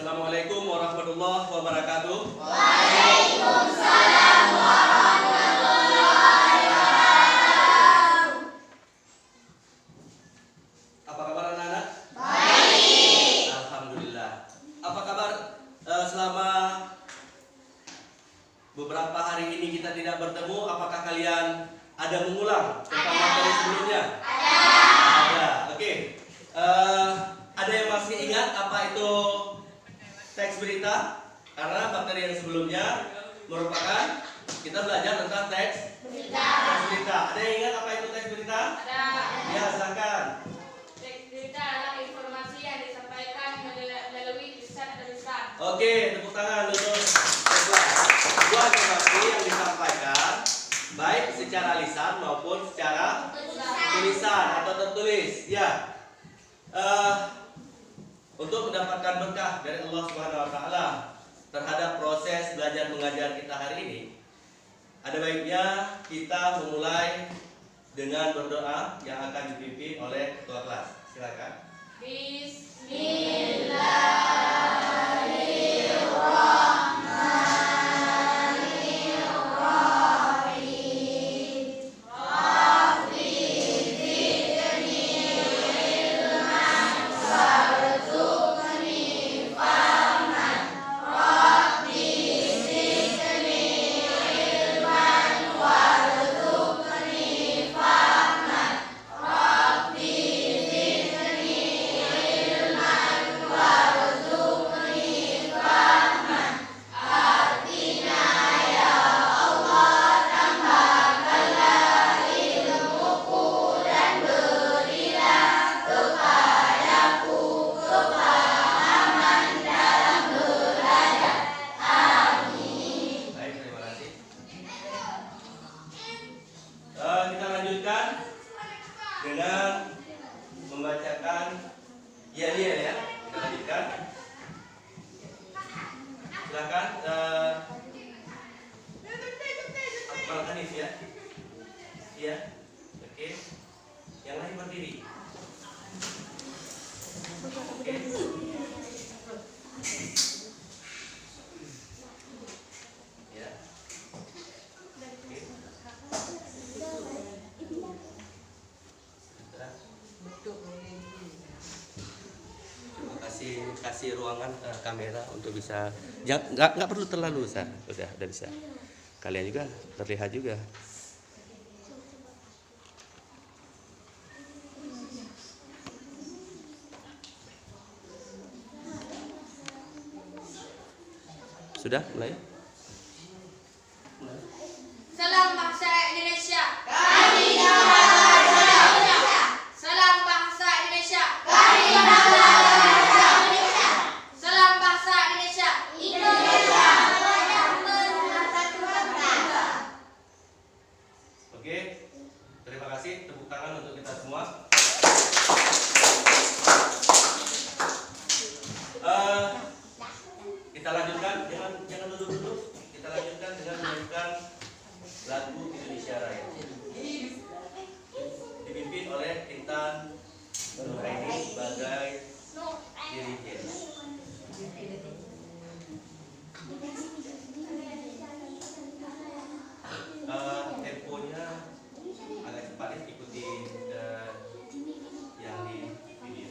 Assalamualaikum warahmatullahi wabarakatuh. Waalaikumsalam warahmatullahi wabarakatuh. Apa kabar anak-anak? Baik. Alhamdulillah. Apa kabar selama beberapa hari ini kita tidak bertemu? Apakah kalian ada mengulang tentang materi sebelumnya? Ada. Oke. Ada yang masih ingat apa itu teks berita? Karena materi yang sebelumnya merupakan kita belajar tentang teks berita. Ada yang ingat apa itu teks berita? Ada. Ya, silakan. Teks berita adalah informasi yang disampaikan melalui tulisan. Oke, tepuk tangan untuk sebuah informasi yang disampaikan baik secara lisan maupun secara tulisan atau tertulis. Ya. Untuk mendapatkan berkah dari Allah Subhanahu wa taala terhadap proses belajar mengajar kita hari ini, ada baiknya kita memulai dengan berdoa yang akan dipimpin oleh ketua kelas. Silakan. Kita lanjutkan dengan membacakan yel-yel ya. Kita lanjutkan. Silakan Abang Hanif ya. Iya. Oke. Yang lain berdiri. Oke. Ya. Kasih ruangan kamera untuk bisa nggak perlu terlalu besar, udah bisa. Kalian juga terlihat juga. Sudah mulai? Salam bangsa Indonesia. Kami bangsa Indonesia. Salam bangsa Indonesia. Kami bangsa Indonesia. Salam bangsa Indonesia. Indonesia yang bersatu bangsa. Oke. Terima kasih. Tepuk tangan untuk kita semua. Kita lanjutkan, jangan duduk dulu. Kita lanjutkan dengan menyanyikan lagu Indonesia Raya. Dipimpin oleh Intan Nuraini sebagai dirigent. Temponya agak cepat ya, ikuti yang di video.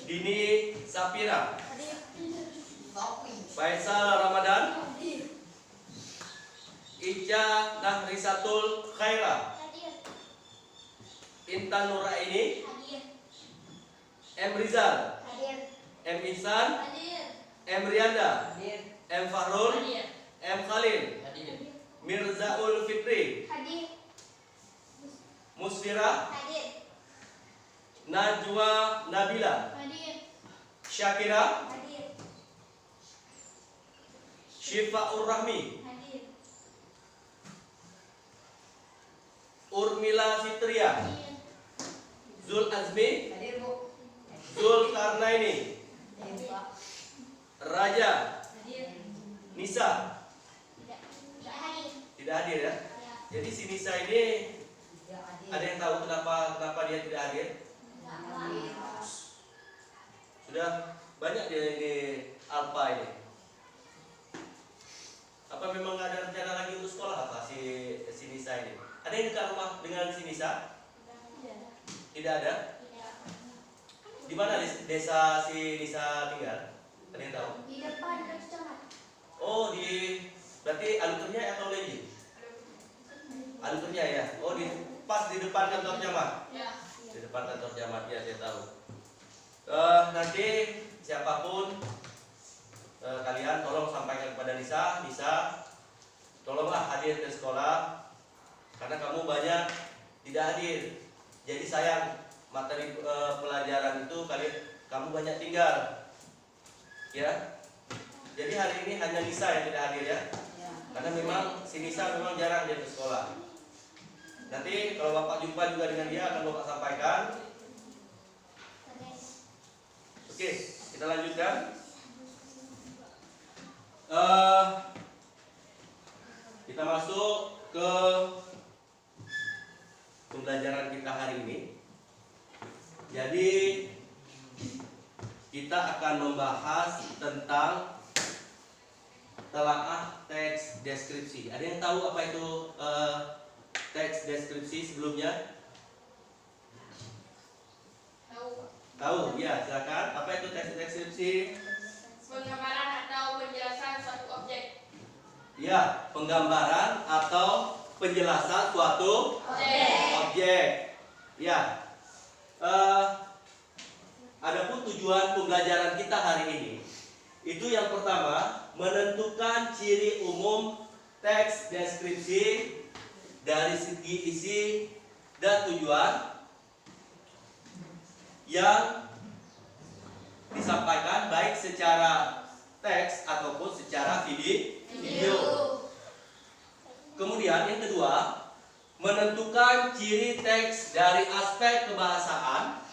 Dini Sapira. Hadir. Faisal Ramadan. Ica Nahrisatul Khaira. Hadir. Intan Nuraini. Hadir. M Rizal. Hadir. M Ihsan. Hadir. M Rianda. M Fahrul. Hadir. M Khalil. Mirzaul Fitri. Hadir. Musfira. Hadir. Najwa Nabila. Hadir. Syakira. Hadir. Syifaur Rahmi. Hadir. Urmila Fitria. Hadir. Zul Azmi. Zul Karnaini. Raja. Hadir. Nisa. Tidak. Tidak hadir. Tidak hadir ya. Ya. Jadi si Nisa ini ada yang tahu kenapa dia tidak hadir? Sudah banyak dia ini Alpa ini. Apa memang ada rencana lagi untuk sekolah apa si Nisa ini? Ada yang dekat rumah dengan si Nisa? Tidak ada. Tidak. Di mana desa si Nisa tinggal? Ada yang tahu? Di depan kecamatan. Oh, berarti alukernya atau Lenji? Alukernya ya. Oh, pas di depan kantor camat. Ya. Di depan kantor camat ya, saya tahu. Nanti siapapun kalian tolong sampaikan kepada Nisa, tolonglah hadir ke sekolah karena kamu banyak tidak hadir. Jadi sayang materi pelajaran itu kamu banyak tinggal. Ya. Jadi hari ini hanya Nisa yang tidak hadir ya. Karena memang si Nisa memang jarang dia ke sekolah. Nanti kalau Bapak jumpa juga dengan dia akan Bapak sampaikan. Oke, kita lanjutkan. Kita masuk ke pembelajaran kita hari ini. Jadi kita akan membahas tentang telaah teks deskripsi. Ada yang tahu apa itu teks deskripsi sebelumnya? Tahu? Ya, silakan. Apa itu teks deskripsi? Penggambaran atau penjelasan suatu objek. Ya, penggambaran atau penjelasan suatu objek. Ya. Adapun tujuan pembelajaran kita hari ini, itu yang pertama menentukan ciri umum teks deskripsi dari segi isi dan tujuan yang disampaikan baik secara teks ataupun secara video. Kemudian yang kedua, menentukan ciri teks dari aspek kebahasaan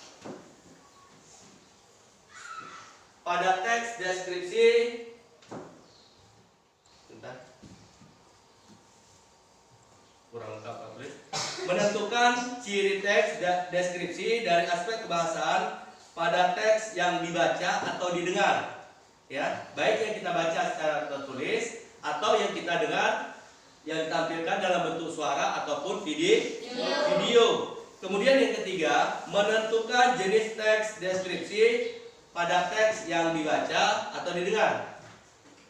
pada teks deskripsi. Bentar. Kurang lengkap Pak tulis. Menentukan ciri teks deskripsi dari aspek kebahasaan pada teks yang dibaca atau didengar. Ya, baik yang kita baca secara tertulis atau yang kita dengar yang ditampilkan dalam bentuk suara ataupun video. Kemudian yang ketiga, menentukan jenis teks deskripsi pada teks yang dibaca atau didengar.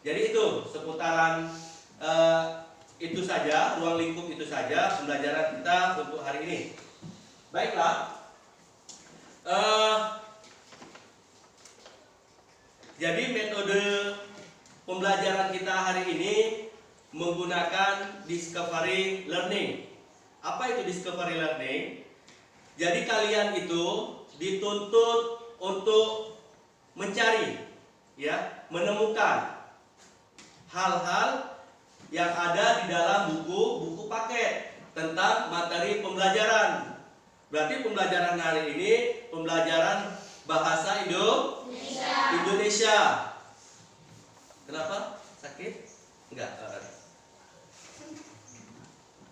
Jadi itu seputaran itu saja, ruang lingkup itu saja pembelajaran kita untuk hari ini. Baiklah. Jadi metode pembelajaran kita hari ini menggunakan discovery learning. Apa itu discovery learning? Jadi kalian itu dituntut untuk mencari, ya, menemukan hal-hal yang ada di dalam buku paket tentang materi pembelajaran. Berarti pembelajaran hari ini pembelajaran bahasa Indonesia. Kenapa? Sakit? Enggak.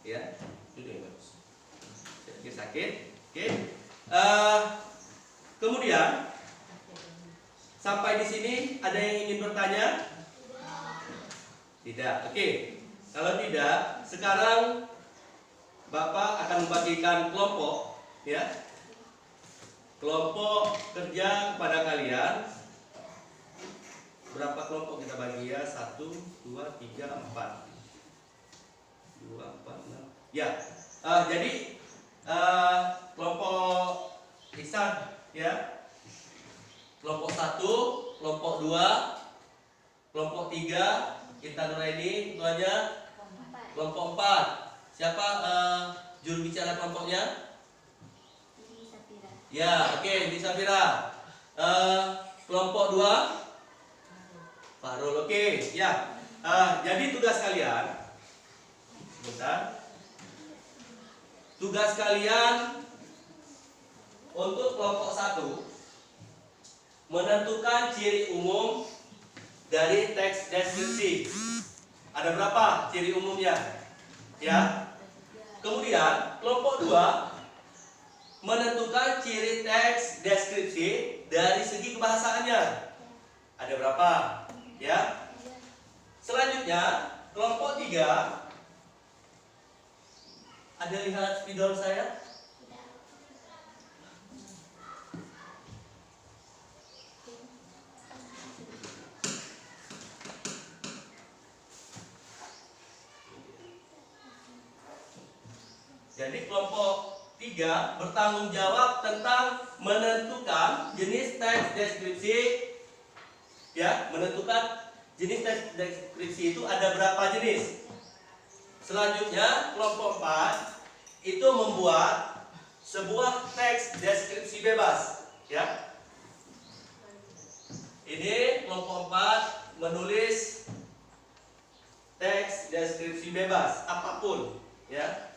Ya, duduk yang bagus. Sakit. Oke. Kemudian sampai di sini ada yang ingin bertanya? Tidak. Oke. Kalau tidak, sekarang Bapak akan membagikan kelompok, ya. Kelompok kerja kepada kalian, berapa kelompok kita bagi ya? 1, 2, 3, 4. 2, 4, 6. Ya. Jadi kelompok Ihsan ya. Kelompok 1, kelompok 2, kelompok 3, Intan Nuraini, ketuanya kelompok 4. Siapa juru bicara kelompoknya? Ya, oke, Ibu Safira. Kelompok 2 Fahrul, oke, ya. Jadi tugas kalian, sebentar. Tugas kalian untuk kelompok 1 menentukan ciri umum dari teks deskripsi. Ada berapa ciri umumnya? Ya. Kemudian kelompok 2 menentukan ciri teks deskripsi dari segi kebahasaannya. Ada berapa? Ya. Selanjutnya, kelompok 3. Ada lihat spidol saya? Jadi kelompok 3 bertanggung jawab tentang menentukan jenis teks deskripsi. Ya, menentukan jenis teks deskripsi itu ada berapa jenis. Selanjutnya kelompok 4 itu membuat sebuah teks deskripsi bebas. Ya. Ini kelompok 4 menulis teks deskripsi bebas apapun. Ya.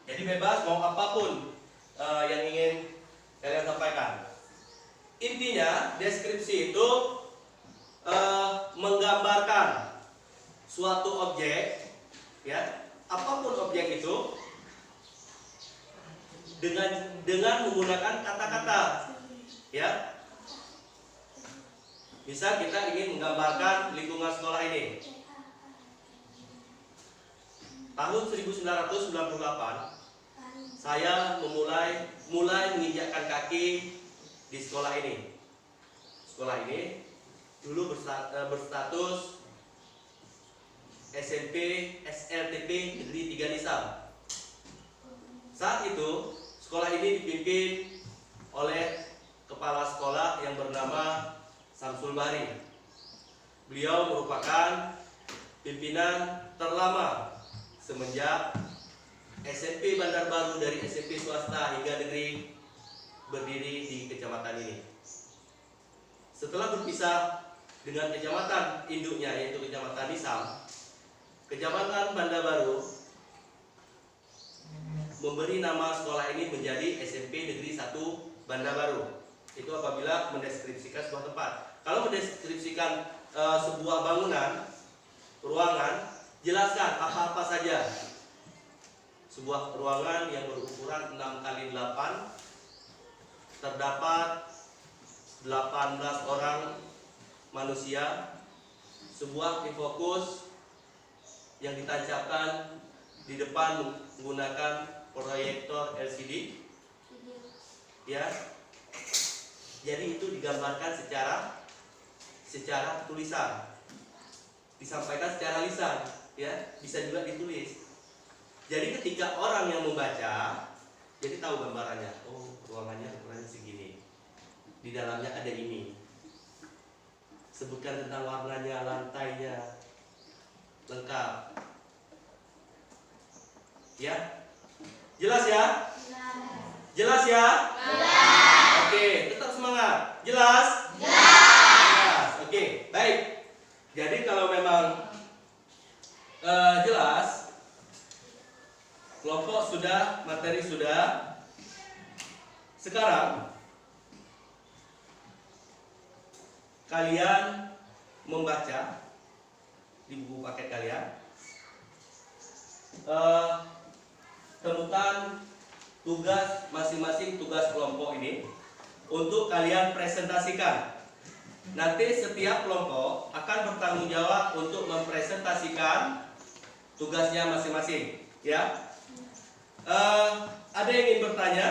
Jadi bebas mau apapun yang ingin kalian sampaikan. Intinya deskripsi itu menggambarkan suatu objek, ya, apapun objek itu dengan menggunakan kata-kata, ya. Misal kita ingin menggambarkan lingkungan sekolah ini. Tahun 1998 saya mulai menginjakkan kaki di sekolah ini. Sekolah ini dulu berstatus SMP SLTP Negeri 3 Nisam. Saat itu sekolah ini dipimpin oleh kepala sekolah yang bernama Samsul Bahri. Beliau merupakan pimpinan terlama semenjak SMP Bandar Baru dari SMP swasta hingga negeri berdiri di kecamatan ini. Setelah berpisah dengan kecamatan induknya yaitu kecamatan Nisam, kecamatan Bandar Baru memberi nama sekolah ini menjadi SMP Negeri 1 Bandar Baru. Itu apabila mendeskripsikan sebuah tempat. Kalau mendeskripsikan sebuah bangunan, ruangan, jelaskan apa-apa saja. Sebuah ruangan yang berukuran 6x8, terdapat 18 orang manusia, sebuah tifokus yang ditancapkan di depan menggunakan proyektor LCD, ya. Jadi itu digambarkan secara tulisan, disampaikan secara lisan, ya, bisa juga ditulis. Jadi ketika orang yang membaca, jadi tahu gambarannya. Oh, ruangannya ukurannya segini. Di dalamnya ada ini. Sebutkan tentang warnanya, lantainya, lengkap. Ya, jelas ya? Jelas ya? Jelas. Oke, tetap semangat. Jelas? Jelas. Oke, baik. Jadi kalau memang jelas. Kelompok sudah, materi sudah. Sekarang kalian membaca di buku paket kalian. Temukan tugas masing-masing tugas kelompok ini untuk kalian presentasikan. Nanti setiap kelompok akan bertanggung jawab untuk mempresentasikan tugasnya masing-masing, ya. Ada yang ingin bertanya?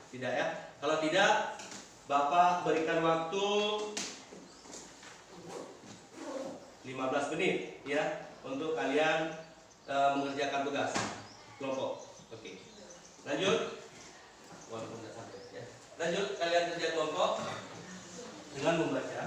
Tidak ya? Kalau tidak, Bapak berikan waktu 15 menit ya untuk kalian mengerjakan tugas kelompok. Oke. Lanjut. Walaupun tidak sampai ya. Lanjut, kalian kerja kelompok dengan membaca.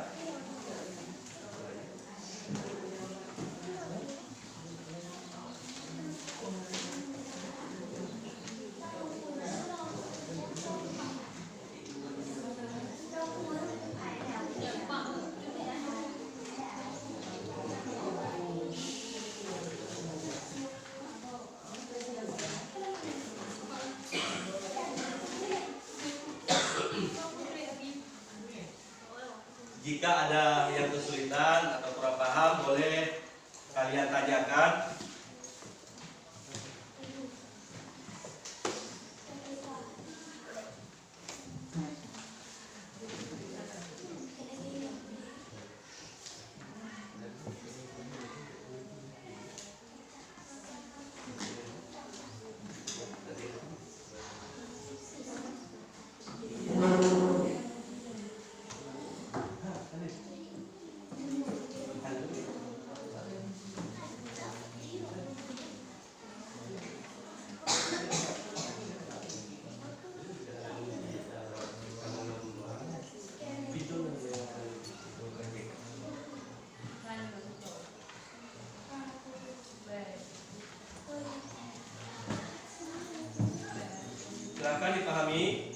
Jika ada yang kesulitan atau kurang paham, boleh kalian tanyakan. Silakan dipahami.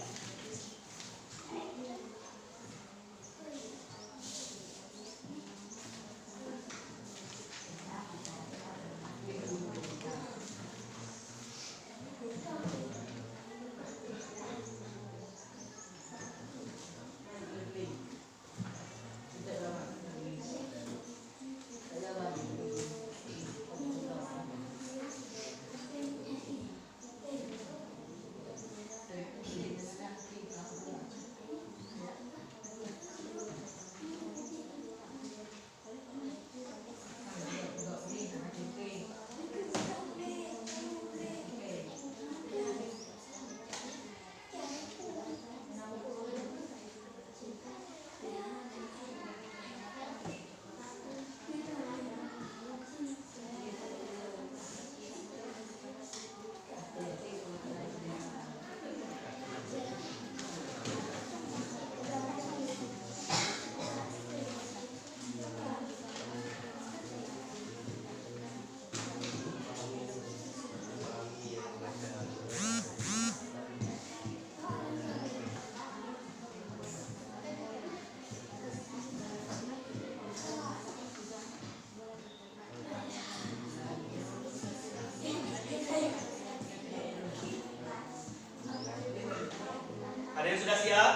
Ada yang sudah siap?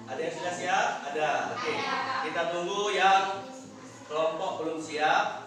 Ada yang sudah siap? Ada. Oke. Kita tunggu yang kelompok belum siap.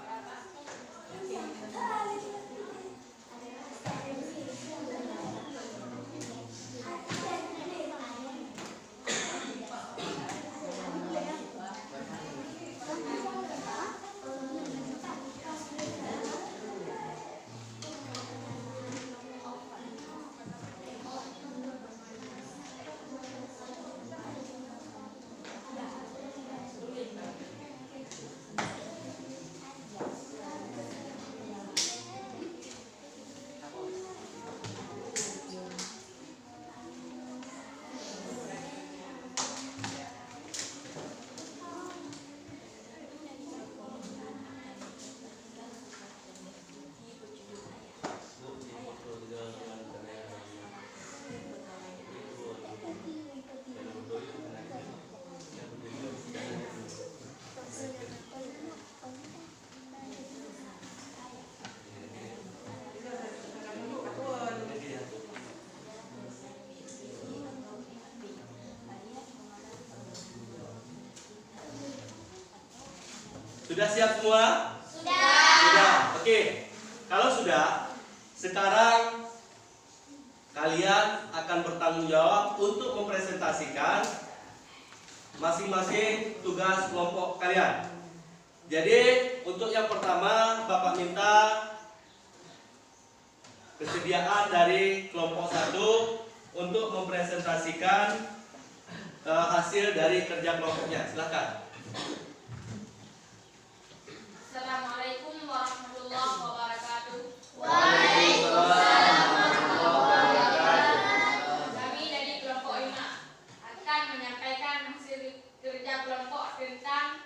Sudah siap semua? Sudah. Oke. Kalau sudah, sekarang kalian akan akan bertanggung jawab untuk mempresentasikan masing-masing tugas kelompok kalian. Jadi untuk yang pertama Bapak minta kesediaan dari kelompok 1 untuk mempresentasikan hasil dari kerja kelompoknya. Silakan. Assalamualaikum warahmatullahi wabarakatuh. Waalaikumsalam warahmatullahi wabarakatuh. Kami dari kelompok 5 akan menyampaikan hasil kerja kelompok tentang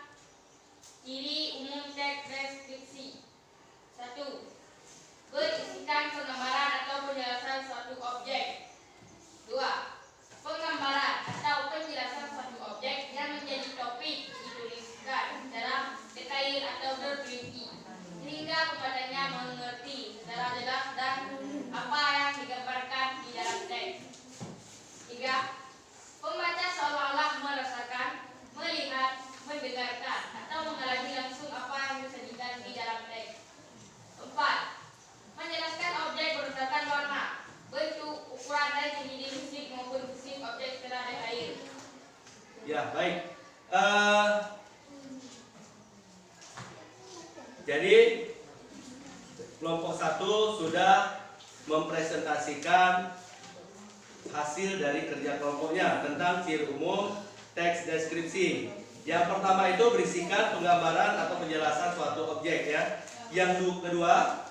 ciri umum teks deskripsi. 1. Berisikan penggambaran atau penjelasan suatu objek. 2. Penggambaran atau penjelasan suatu objek yang menjadi topik dituliskan dalam detail atau terperinci sehingga pembacanya mengerti secara jelas dan apa yang digambarkan di dalam teks. 3. Pembaca seolah-olah merasakan, melihat, mendengarkan atau mengalami langsung apa yang disajikan di dalam teks. 4. Menjelaskan objek berdasarkan warna, bentuk, ukuran dari segi fisik maupun fisik objek secara detail. Ya, baik. Jadi kelompok 1 sudah mempresentasikan hasil dari kerja kelompoknya tentang ciri umum teks deskripsi. Yang pertama itu berisikan penggambaran atau penjelasan suatu objek ya. Yang kedua,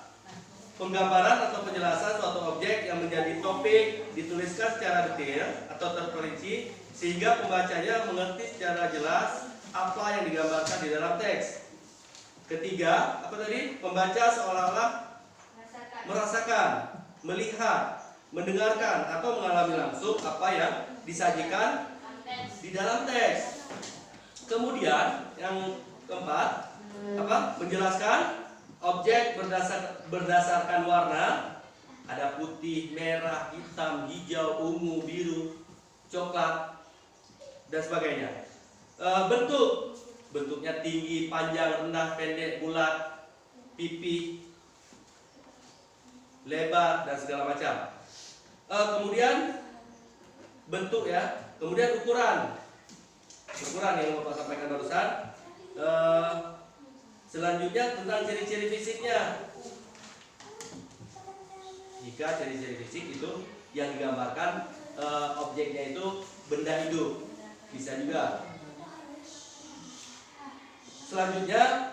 penggambaran atau penjelasan suatu objek yang menjadi topik dituliskan secara detail atau terperinci sehingga pembacanya mengerti secara jelas apa yang digambarkan di dalam teks. Ketiga, apa tadi? Pembaca seolah-olah merasakan, melihat, mendengarkan atau mengalami langsung apa yang disajikan di dalam teks. Kemudian yang keempat, menjelaskan objek berdasarkan warna. Ada putih, merah, hitam, hijau, ungu, biru, coklat dan sebagainya. Bentuknya tinggi, panjang, rendah, pendek, bulat, pipi, lebar dan segala macam. Kemudian bentuk ya, kemudian ukuran yang Bapak sampaikan barusan. Selanjutnya tentang ciri-ciri fisiknya. Jika ciri-ciri fisik itu yang digambarkan objeknya itu benda hidup, bisa juga. Selanjutnya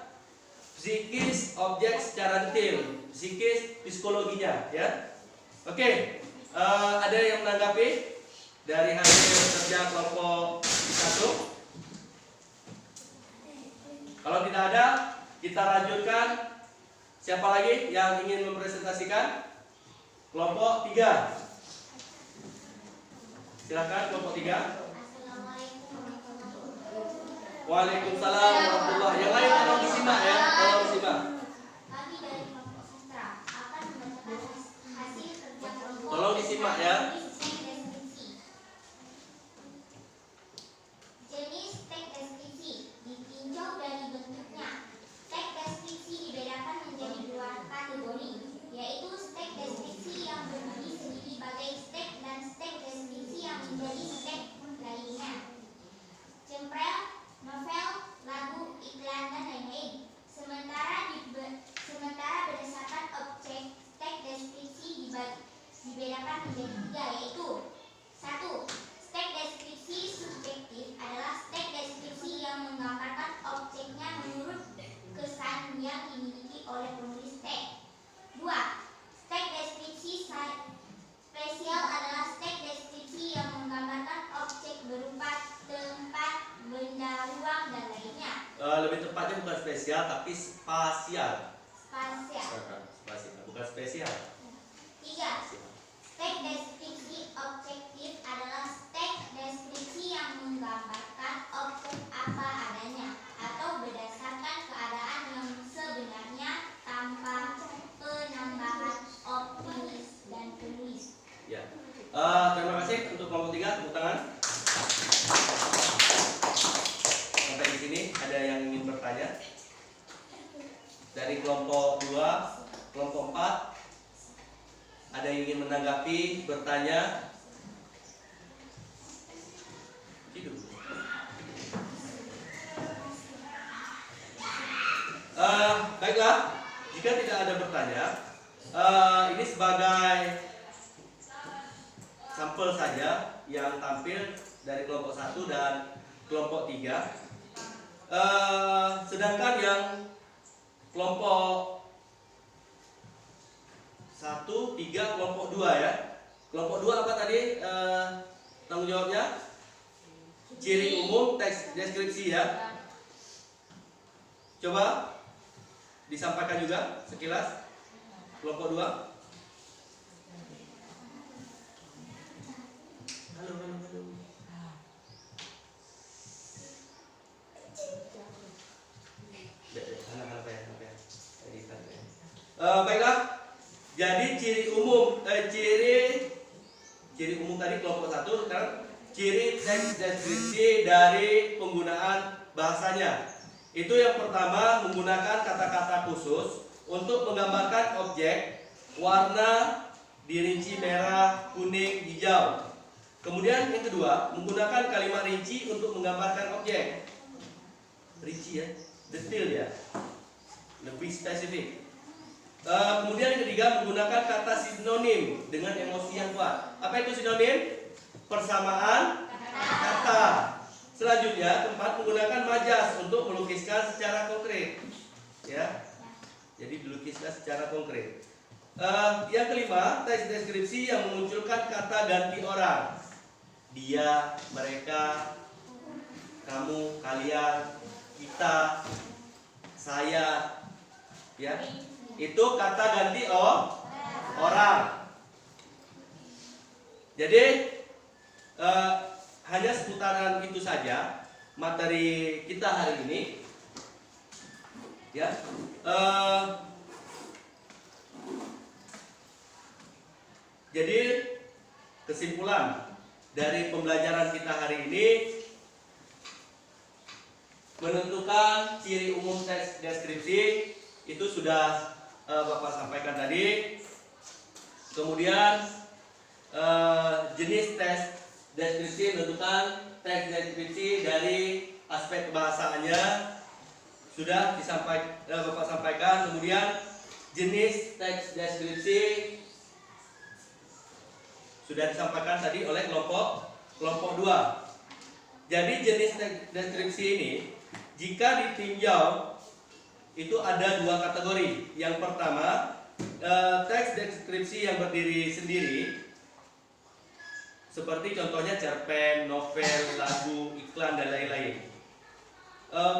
psikis objek secara detail, psikis psikologinya ya. Oke, ada yang menanggapi dari hasil kerja kelompok 1? Kalau tidak ada, kita lanjutkan. Siapa lagi yang ingin mempresentasikan? Kelompok 3. Silakan kelompok 3. Waalaikumsalam warahmatullahi. Yang lain tolong disimak ya, tolong disimak. Kami dari kelompok sentra akan membacakan hasil kerja kelompok. Tolong disimak ya. Jenis teks deskripsi ditinjau dari bentuknya. Teks deskripsi dibedakan menjadi 2 kategori, yaitu teks deskripsi yang berdiri sendiri sebagai teks dan teks deskripsi yang menjadi teks lainnya. Cemprel, novel, lagu, iklan, dan lain-lain. Sementara berdasarkan objek, teks deskripsi dibedakan menjadi 3, yaitu 1. Teks deskripsi subjektif adalah teks deskripsi yang menggambarkan objeknya menurut kesan yang dimiliki oleh penulis teks. 2. Teks deskripsi spesial adalah teks deskripsi yang menggambarkan objek berupa tempat, benda, ruang, dan lainnya. Lebih tepatnya bukan spesial tapi spasial. Spasial. Bukan spesial. 3. Teks deskripsi objektif adalah teks deskripsi yang menggambarkan objek apa adanya atau berdasarkan keadaan yang sebenarnya tanpa penambahan optimis dan penulis. Ya. Terima kasih untuk kelompok 3, tepuk tangan. Sampai di sini ada yang ingin bertanya? Dari kelompok 2, kelompok 4, ada yang ingin menanggapi, bertanya? Jika tidak ada bertanya, ini sebagai sampel saja yang tampil dari kelompok 1 dan kelompok 3. Sedangkan yang kelompok 1, 3, kelompok 2 ya. Kelompok 2 apa tadi tanggung jawabnya? Ciri umum teks deskripsi ya. Coba disampaikan juga sekilas kelompok 2. Halo. Baiklah. Jadi ciri umum tadi kelompok 1, sekarang ciri teks deskripsi dari penggunaan bahasanya. Itu yang pertama menggunakan kata-kata khusus untuk menggambarkan objek, warna dirinci merah, kuning, hijau. Kemudian yang kedua menggunakan kalimat rinci untuk menggambarkan objek. Rinci ya, detail ya, lebih spesifik. Kemudian yang ketiga menggunakan kata sinonim dengan emosi yang kuat. Apa itu sinonim? Persamaan kata. Selanjutnya keempat menggunakan majas untuk melukiskan secara konkret. Ya, jadi dilukiskan secara konkret. Yang kelima teks deskripsi yang memunculkan kata ganti orang. Dia, mereka, kamu, kalian, kita, saya, ya. Itu kata ganti orang. Jadi hanya seputaran itu saja materi kita hari ini. Ya. Jadi kesimpulan dari pembelajaran kita hari ini, menentukan ciri umum teks deskripsi itu sudah Bapak sampaikan tadi. Kemudian jenis teks deskripsi, menentukan teks deskripsi dari aspek kebahasaannya sudah Bapak sampaikan. Kemudian jenis teks deskripsi sudah disampaikan tadi oleh kelompok 2. Jadi jenis teks deskripsi ini jika ditinjau itu ada 2 kategori. Yang pertama teks deskripsi yang berdiri sendiri, seperti contohnya cerpen, novel, lagu, iklan, dan lain-lain.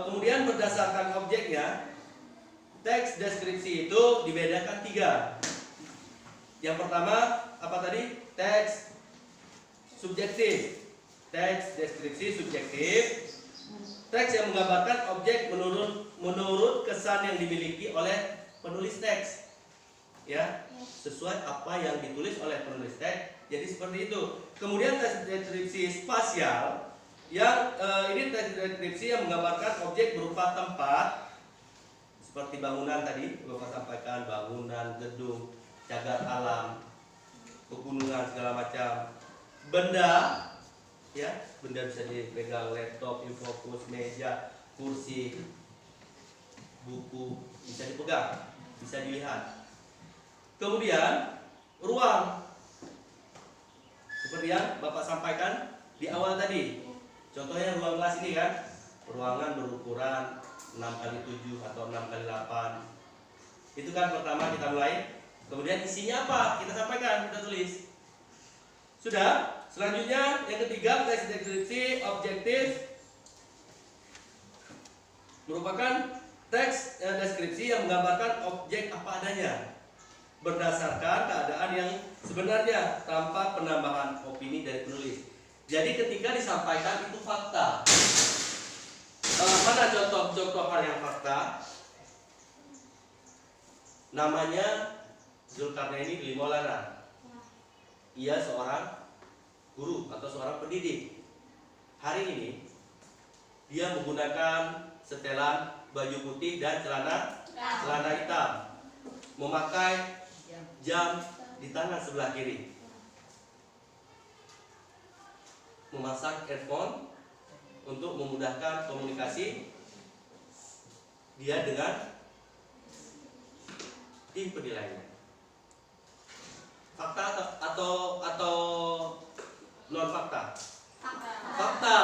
Kemudian berdasarkan objeknya, teks deskripsi itu dibedakan 3. Yang pertama apa tadi? Teks subjektif. Teks deskripsi subjektif. Teks yang menggambarkan objek menurut kesan yang dimiliki oleh penulis teks. Ya, sesuai apa yang ditulis oleh penulis teks. Jadi seperti itu. Kemudian teks deskripsi spasial, yang ini teks deskripsi yang menggambarkan objek berupa tempat, seperti bangunan tadi Bapak sampaikan, bangunan, gedung, cagar alam, pegunungan, segala macam. Benda, ya, benda bisa dipegang, laptop, infocus, meja, kursi, buku, bisa dipegang, bisa dilihat. Kemudian ruang, seperti yang Bapak sampaikan di awal tadi. Contohnya ruang kelas ini kan, ruangan berukuran 6x7 atau 6x8. Itu kan pertama kita mulai. Kemudian isinya apa? Kita sampaikan, kita tulis. Sudah. Selanjutnya yang ketiga, teks deskripsi objektif merupakan teks deskripsi yang menggambarkan objek apa adanya berdasarkan keadaan yang sebenarnya tanpa penambahan opini dari penulis. Jadi ketika disampaikan itu fakta. Mana contoh hal yang fakta? Namanya Zulkarnaini Lili Maulana. Ia seorang guru atau seorang pendidik. Hari ini dia menggunakan setelan baju putih dan celana hitam, memakai jam di tangan sebelah kiri, memasang earphone untuk memudahkan komunikasi dia dengan di penilaiannya. Fakta atau non fakta? Fakta.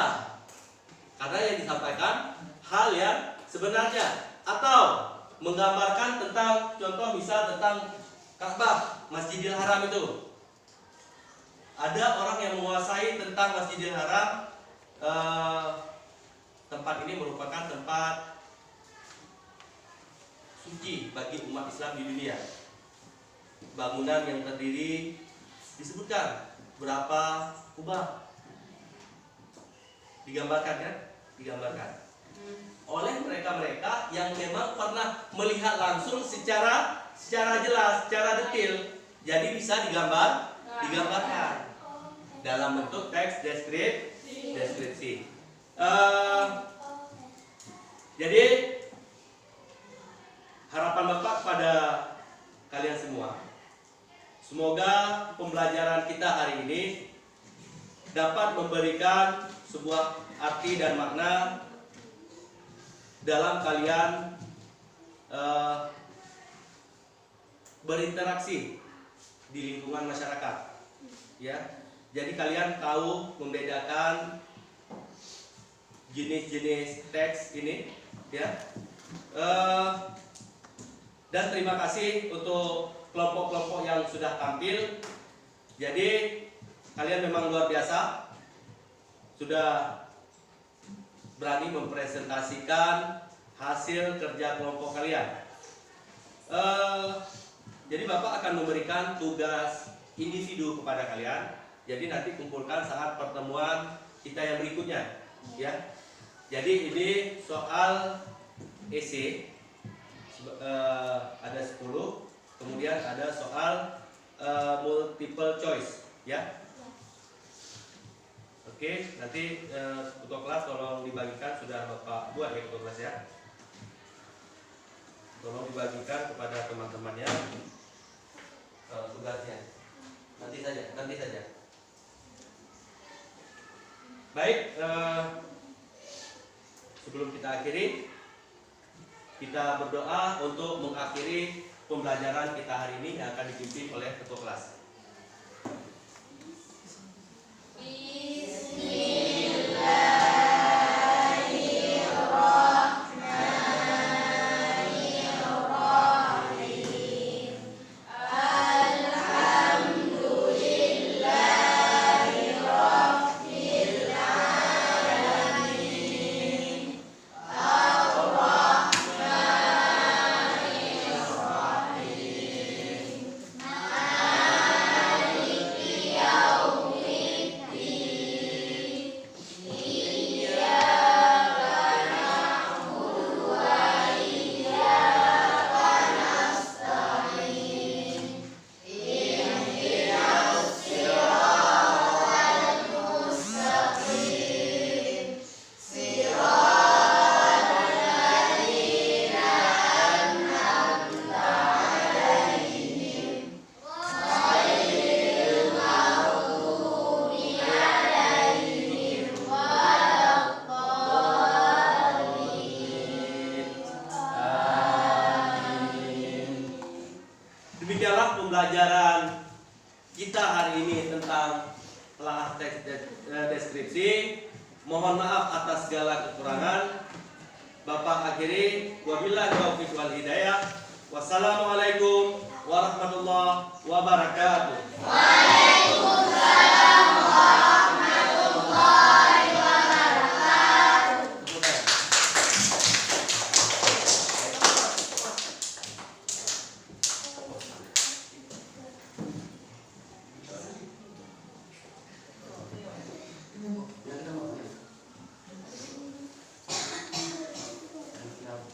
Karena yang disampaikan hal yang sebenarnya atau menggambarkan tentang, contoh misal tentang Ka'bah, Masjidil Haram itu. Ada orang yang menguasai tentang Masjidil Haram. Tempat ini merupakan tempat suci bagi umat Islam di dunia. Bangunan yang terdiri disebutkan berapa kubah, digambarkan kan? Digambarkan oleh mereka-mereka yang memang pernah melihat langsung secara jelas, secara detail. Jadi bisa digambarkan dalam bentuk teks deskripsi. Jadi harapan Bapak pada kalian semua, semoga pembelajaran kita hari ini dapat memberikan sebuah arti dan makna dalam kalian berinteraksi di lingkungan masyarakat, ya. Jadi kalian tahu membedakan jenis-jenis teks ini, ya. Dan terima kasih untuk kelompok-kelompok yang sudah tampil. Jadi kalian memang luar biasa, sudah berani mempresentasikan hasil kerja kelompok kalian. Jadi Bapak akan memberikan tugas individu kepada kalian. Jadi nanti kumpulkan saat pertemuan kita yang berikutnya, ya. Jadi ini soal esai, ada 10, kemudian ada soal multiple choice, ya. Oke, nanti ketua kelas tolong dibagikan, sudah Bapak buat ya ketua kelas, ya. Tolong dibagikan kepada teman-temannya tugasnya. Nanti saja. Baik, sebelum kita akhiri, kita berdoa untuk mengakhiri pembelajaran kita hari ini yang akan dipimpin oleh ketua kelas. Demikianlah pembelajaran kita hari ini tentang telah teks deskripsi. Mohon maaf atas segala kekurangan. Bapak akhiri, wabillahi taufiq wal hidayah. Wassalamualaikum warahmatullahi wabarakatuh. Waalaikumsalam warahmatullahi wabarakatuh.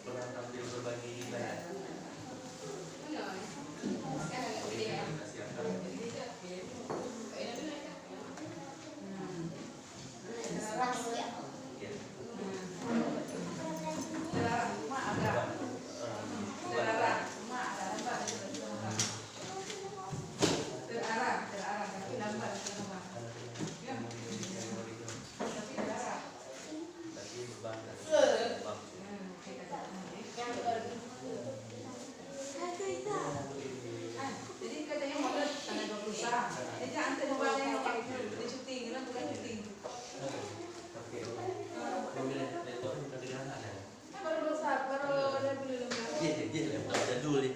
Pernah tampil berbagi layar. Siapkan.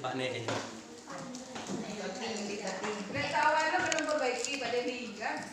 Pak Ne kayaknya. Kereta awalnya belum perbaiki Pak Denny kan?